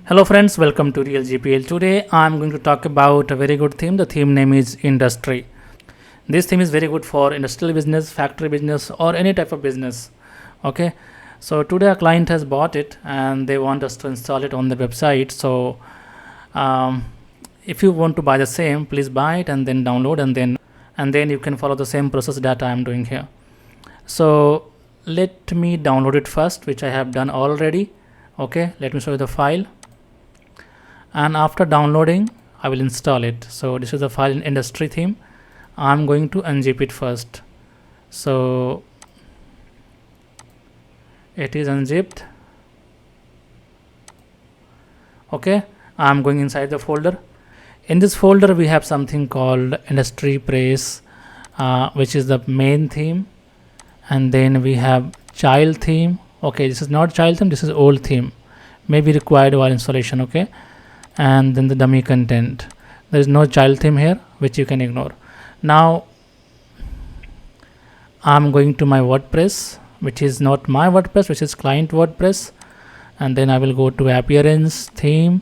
Hello friends, welcome to Real GPL. Today I am going to talk about a very good theme. The theme name is industry. This theme is very good for industrial business, factory business, or any type of business. Okay, so today a client has bought it and they want us to install it on the website. So um, if you want to buy the same, please buy it and then download and then you can follow the same process that I am doing here. So let me download it first, which I have done already. Okay, let me show you the file, and after downloading I will install it. So this is the file in industry theme. I'm going to unzip it first. So it is unzipped. Okay, I'm going inside the folder. In this folder we have something called industry press, which is the main theme, and then we have child theme. Okay, this is not child theme, this is old theme, may be required while installation. Okay, and then the dummy content. There is no child theme here, which you can ignore. Now I'm going to my WordPress, which is not my WordPress, which is client WordPress, and then I will go to appearance theme,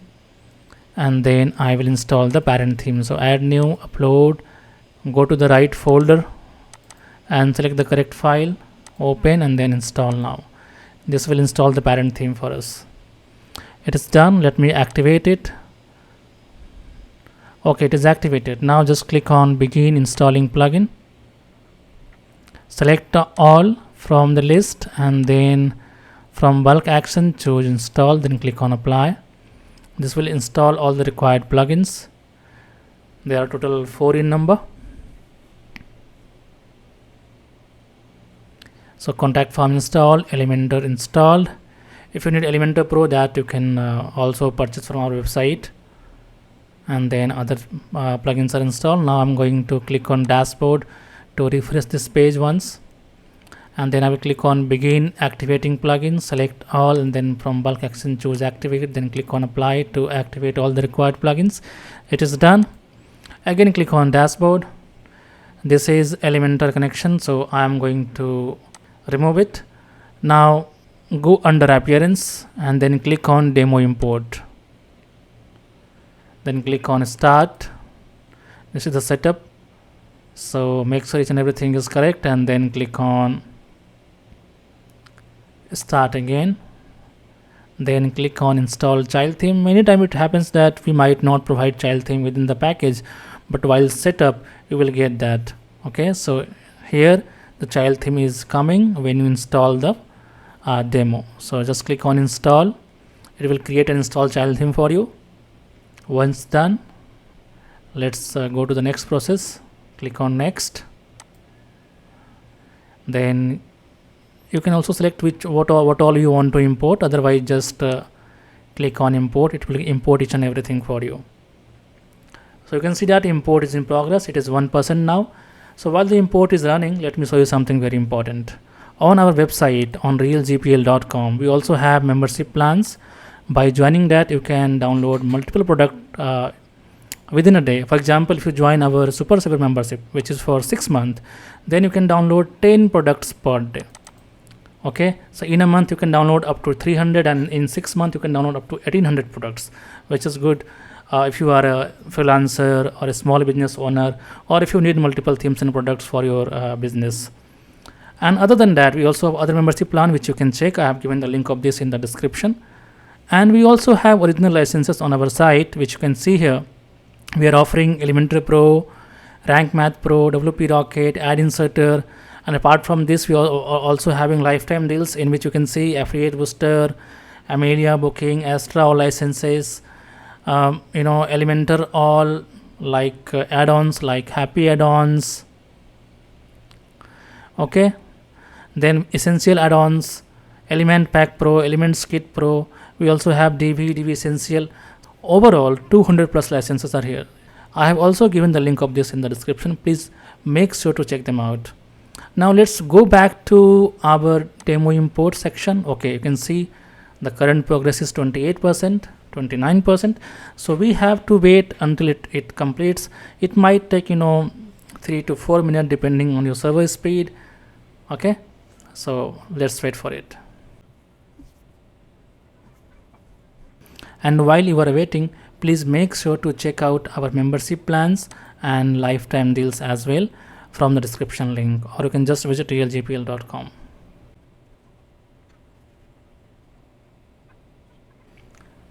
and then I will install the parent theme. So add new, upload, go to the right folder and select the correct file, open, and then install. Now this will install the parent theme for us. It is done. Let me activate it. Okay, it is activated. Now just click on begin installing plugin, select all from the list, and then from bulk action choose install, then click on apply. This will install all the required plugins. There are total 4 in number. So contact form installed, Elementor installed. If you need Elementor Pro, that you can also purchase from our website, and then other plugins are installed. Now I'm going to click on dashboard to refresh this page once, and then I will click on begin activating plugins, select all, and then from bulk action choose activate, then click on apply to activate all the required plugins. It is done. Again click on dashboard. This is Elementor connection, so I am going to remove it. Now go under appearance and then click on demo import, then click on start. This is the setup, so make sure each and everything is correct, and then click on start again, then click on install child theme. Many times it happens that we might not provide child theme within the package, but while setup you will get that. Okay, so here the child theme is coming when you install the demo. So just click on install. It will create an install child theme for you. Once done, let's go to the next process. Click on next. Then you can also select what all you want to import. Otherwise just click on import. It will import each and everything for you. So you can see that import is in progress. It is 1% now. So while the import is running, let me show you something very important. On our website on realgpl.com, we also have membership plans. By joining that, you can download multiple products within a day. For example, if you join our Super Saver membership, which is for 6 months, then you can download 10 products per day. Okay, so in a month you can download up to 300, and in 6 months you can download up to 1800 products, which is good if you are a freelancer or a small business owner, or if you need multiple themes and products for your business. And other than that, we also have other membership plan which you can check. I have given the link of this in the description. And we also have original licenses on our site, which you can see here. We are offering Elementor Pro, Rank Math Pro, WP Rocket, Ad Inserter, and apart from this we are also having lifetime deals in which you can see Affiliate Booster, Amelia Booking, Astra all licenses, Elementor all, like add-ons like Happy add-ons. Okay, then Essential add-ons, Element Pack Pro, Elements Kit Pro. We also have DV Essential. Overall 200 plus licenses are here. I have also given the link of this in the description. Please make sure to check them out. Now let's go back to our demo import section. Okay, you can see the current progress is 28%, 29%. So we have to wait until it completes. It might take 3 to 4 minutes depending on your server speed. Okay, so let's wait for it. And while you are waiting, please make sure to check out our membership plans and lifetime deals as well from the description link, or you can just visit realgpl.com.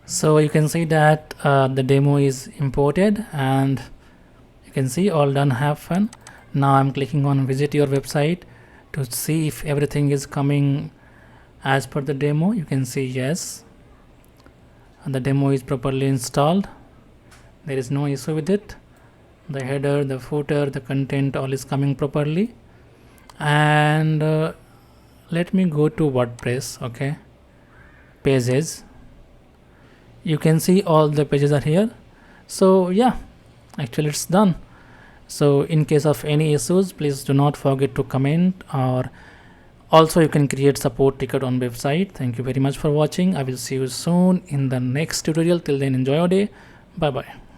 So you can see that the demo is imported, and you can see all done, have fun. Now I'm clicking on visit your website to see if everything is coming as per the demo. You can see yes, and the demo is properly installed. There is no issue with it. The header, the footer, the content, all is coming properly. And let me go to WordPress. Okay, pages. You can see all the pages are here. So yeah, actually it's done. So in case of any issues, please do not forget to comment, or also you can create support ticket on website. Thank you very much for watching. I will see you soon in the next tutorial. Till then, enjoy your day. Bye bye.